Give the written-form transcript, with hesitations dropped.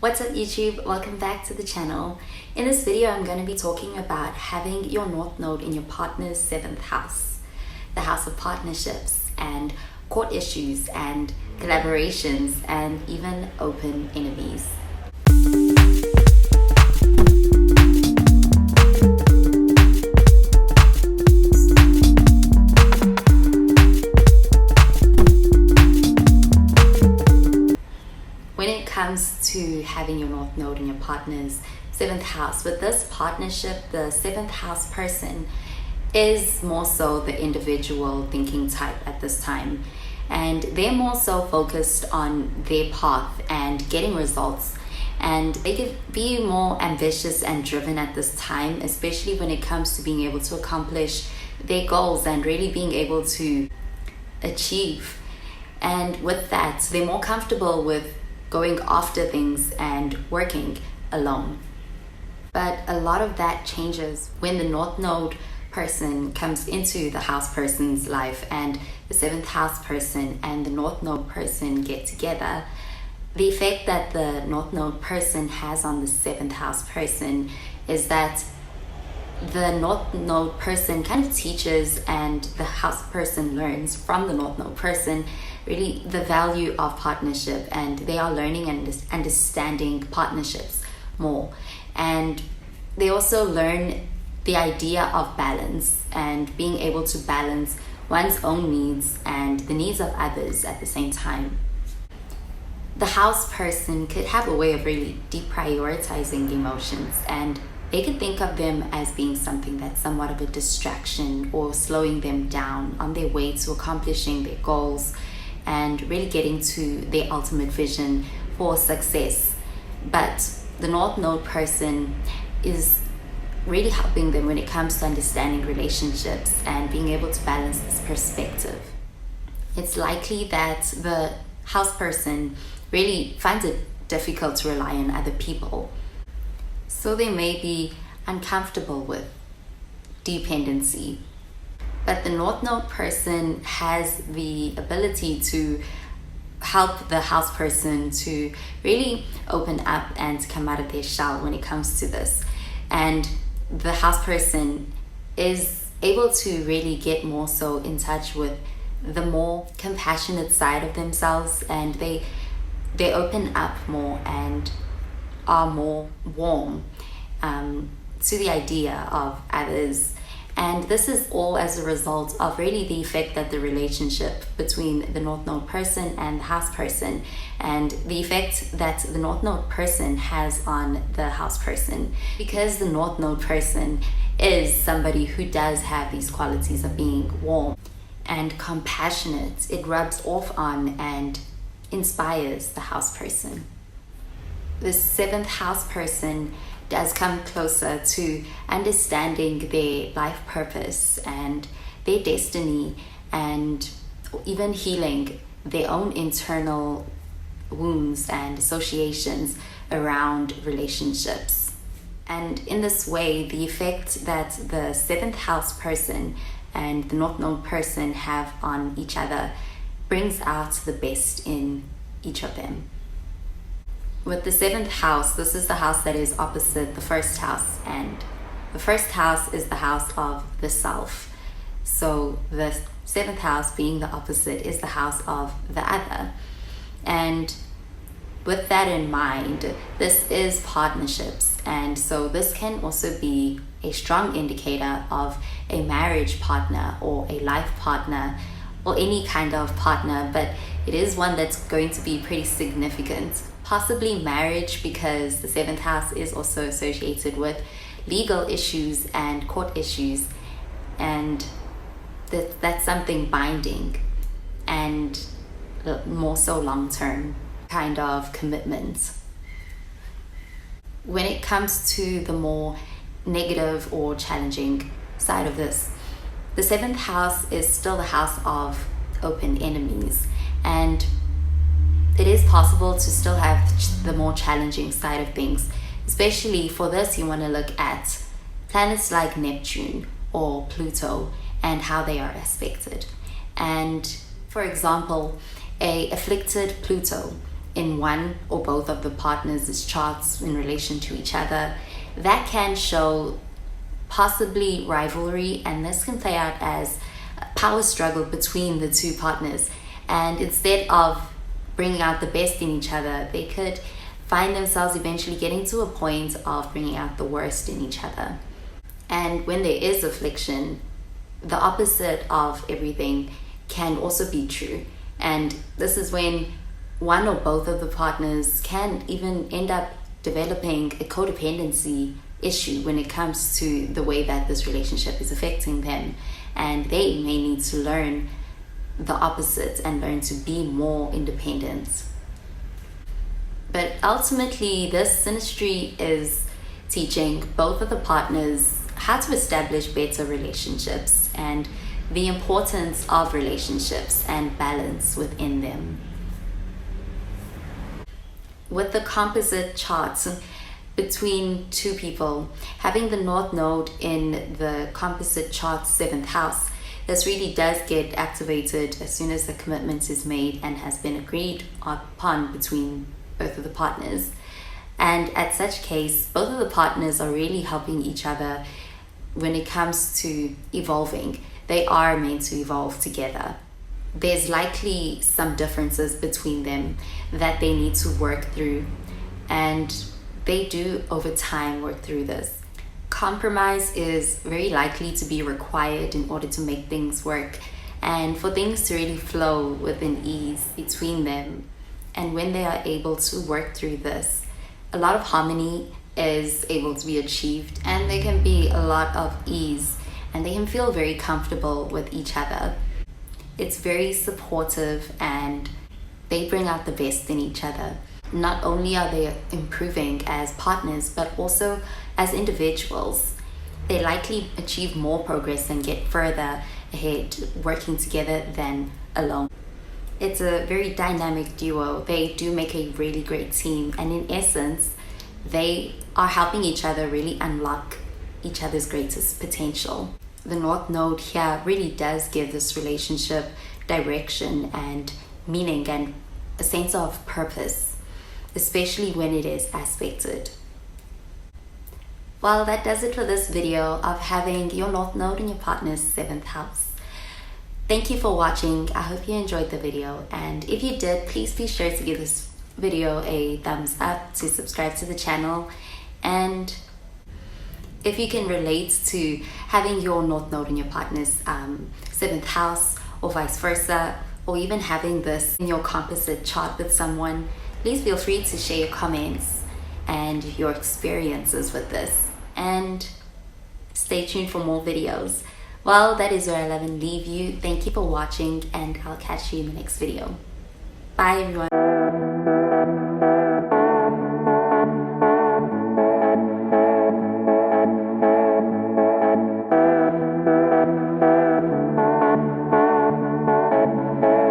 What's up YouTube? Welcome back to the channel. In this video I'm going to be talking about having your North Node in your partner's 7th house, the house of partnerships and court issues and collaborations and even open enemies. When it comes to having your North Node in your partner's 7th house, with this partnership, the 7th house person is more so the individual thinking type at this time. And they're more so focused on their path and getting results. And they could be more ambitious and driven at this time, especially when it comes to being able to accomplish their goals and really being able to achieve. And with that, they're more comfortable with going after things and working alone. But a lot of that changes when the North Node person comes into the house person's life and the 7th house person and the North Node person get together. The effect that the North Node person has on the 7th house person is that the North Node person kind of teaches and the house person learns from the North Node person really the value of partnership, and they are learning and understanding partnerships more. And they also learn the idea of balance and being able to balance one's own needs and the needs of others at the same time. The house person could have a way of really deprioritizing emotions, and they could think of them as being something that's somewhat of a distraction or slowing them down on their way to accomplishing their goals and really getting to their ultimate vision for success. But the North Node person is really helping them when it comes to understanding relationships and being able to balance this perspective. It's likely that the house person really finds it difficult to rely on other people. So they may be uncomfortable with dependency. But the North Node person has the ability to help the house person to really open up and come out of their shell when it comes to this. And the house person is able to really get more so in touch with the more compassionate side of themselves, and they open up more and are more warm to the idea of others. And this is all as a result of really the effect that the relationship between the North Node person and the house person, and the effect that the North Node person has on the house person. Because the North Node person is somebody who does have these qualities of being warm and compassionate, it rubs off on and inspires the house person. The 7th house person does come closer to understanding their life purpose and their destiny, and even healing their own internal wounds and associations around relationships. And in this way, the effect that the 7th house person and the North Node person have on each other brings out the best in each of them. With the 7th house, this is the house that is opposite the 1st house, and the 1st house is the house of the self. So the 7th house, being the opposite, is the house of the other. And with that in mind, this is partnerships, and so this can also be a strong indicator of a marriage partner or a life partner or any kind of partner, but it is one that's going to be pretty significant. Possibly marriage, because the 7th house is also associated with legal issues and court issues, and that's something binding and more so long-term kind of commitment. When it comes to the more negative or challenging side of this, the 7th house is still the house of open enemies, and it is possible to still have the more challenging side of things. Especially for this, you want to look at planets like Neptune or Pluto and how they are aspected. And for example, a afflicted Pluto in one or both of the partners' charts in relation to each other, that can show possibly rivalry, and this can play out as a power struggle between the two partners. And instead of bringing out the best in each other, they could find themselves eventually getting to a point of bringing out the worst in each other. And when there is affliction, the opposite of everything can also be true. And this is when one or both of the partners can even end up developing a codependency issue when it comes to the way that this relationship is affecting them. And they may need to learn the opposite and learn to be more independent. But ultimately, this synastry is teaching both of the partners how to establish better relationships and the importance of relationships and balance within them. With the composite charts between two people, having the North Node in the composite chart's 7th house, this really does get activated as soon as the commitment is made and has been agreed upon between both of the partners. And at such case, both of the partners are really helping each other when it comes to evolving. They are meant to evolve together. There's likely some differences between them that they need to work through, and they do over time work through this. Compromise is very likely to be required in order to make things work and for things to really flow with an ease between them. And when they are able to work through this, a lot of harmony is able to be achieved, and there can be a lot of ease, and they can feel very comfortable with each other. It's very supportive, and they bring out the best in each other. Not only are they improving as partners, but also as individuals. They likely achieve more progress and get further ahead working together than alone. It's a very dynamic duo. They do make a really great team, and in essence, they are helping each other really unlock each other's greatest potential. The North Node here really does give this relationship direction and meaning and a sense of purpose, especially when it is aspected. Well, that does it for this video of having your North Node in your partner's 7th house. Thank you for watching. I hope you enjoyed the video, and if you did, please be sure to give this video a thumbs up, to subscribe to the channel, and if you can relate to having your North Node in your partner's 7th house, or vice versa, or even having this in your composite chart with someone, please feel free to share your comments and your experiences with this, and stay tuned for more videos. Well, that is where I love and leave you. Thank you for watching, and I'll catch you in the next video. Bye everyone.